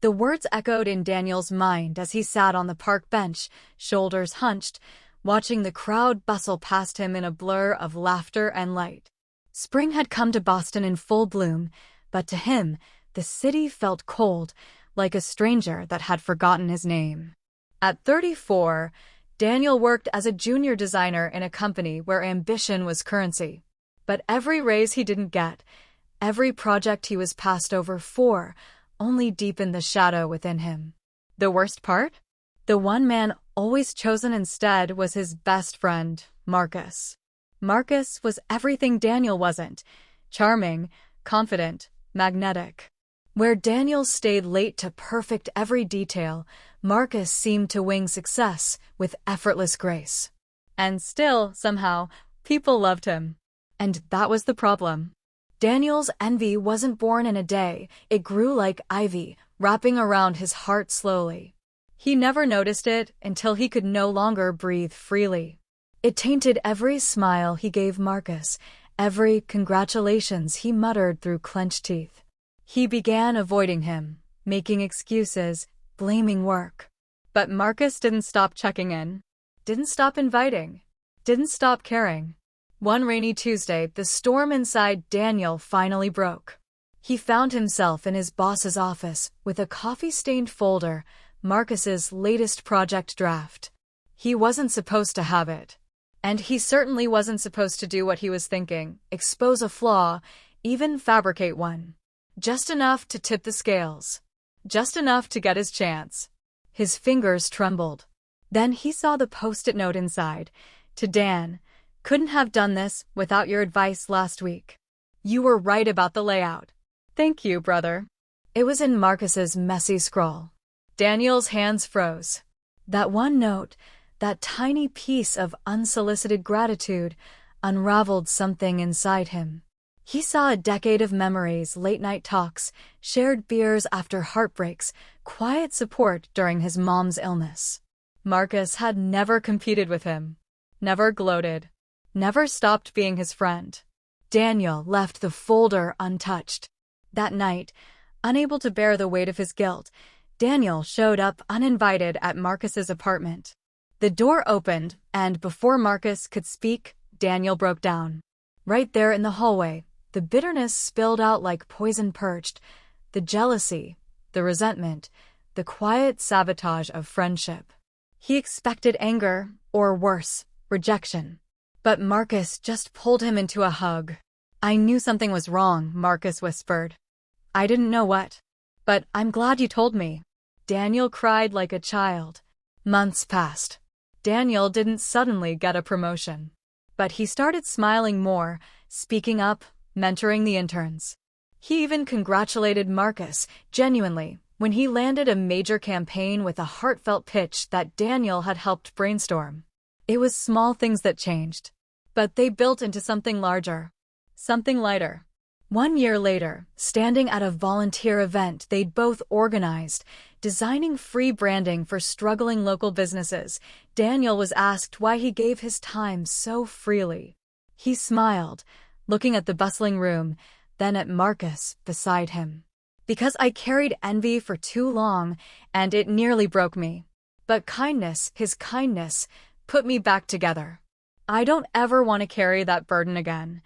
The words echoed in Daniel's mind as he sat on the park bench, shoulders hunched, watching the crowd bustle past him in a blur of laughter and light. Spring had come to Boston in full bloom, but to him, the city felt cold, like a stranger that had forgotten his name. At 34, Daniel worked as a junior designer in a company where ambition was currency. But every raise he didn't get, every project he was passed over for, only deepened the shadow within him. The worst part? The one man always chosen instead was his best friend, Marcus. Marcus was everything Daniel wasn't: charming, confident, magnetic. Where Daniel stayed late to perfect every detail, Marcus seemed to wing success with effortless grace. And still, somehow, people loved him. And that was the problem. Daniel's envy wasn't born in a day. It grew like ivy, wrapping around his heart slowly. He never noticed it until he could no longer breathe freely. It tainted every smile he gave Marcus, every congratulations he muttered through clenched teeth. He began avoiding him, making excuses, blaming work. But Marcus didn't stop checking in, didn't stop inviting, didn't stop caring. One rainy Tuesday, the storm inside Daniel finally broke. He found himself in his boss's office with a coffee-stained folder, Marcus's latest project draft. He wasn't supposed to have it. And he certainly wasn't supposed to do what he was thinking: expose a flaw, even fabricate one. Just enough to tip the scales. Just enough to get his chance. His fingers trembled. Then he saw the post-it note inside. To Dan, couldn't have done this without your advice last week. You were right about the layout. Thank you, brother. It was in Marcus's messy scrawl. Daniel's hands froze. That one note, that tiny piece of unsolicited gratitude, unraveled something inside him. He saw a decade of memories, late-night talks, shared beers after heartbreaks, quiet support during his mom's illness. Marcus had never competed with him, never gloated, never stopped being his friend. Daniel left the folder untouched. That night, unable to bear the weight of his guilt, Daniel showed up uninvited at Marcus's apartment. The door opened, and before Marcus could speak, Daniel broke down. Right there in the hallway, the bitterness spilled out like poison perched, the jealousy, the resentment, the quiet sabotage of friendship. He expected anger, or worse, rejection. But Marcus just pulled him into a hug. I knew something was wrong, Marcus whispered. I didn't know what. But I'm glad you told me. Daniel cried like a child. Months passed. Daniel didn't suddenly get a promotion. But he started smiling more, speaking up, mentoring the interns. He even congratulated Marcus, genuinely, when he landed a major campaign with a heartfelt pitch that Daniel had helped brainstorm. It was small things that changed, but they built into something larger, something lighter. 1 year later, standing at a volunteer event they'd both organized, designing free branding for struggling local businesses, Daniel was asked why he gave his time so freely. He smiled, looking at the bustling room, then at Marcus beside him. Because I carried envy for too long, and it nearly broke me. But kindness, his kindness, put me back together. I don't ever want to carry that burden again.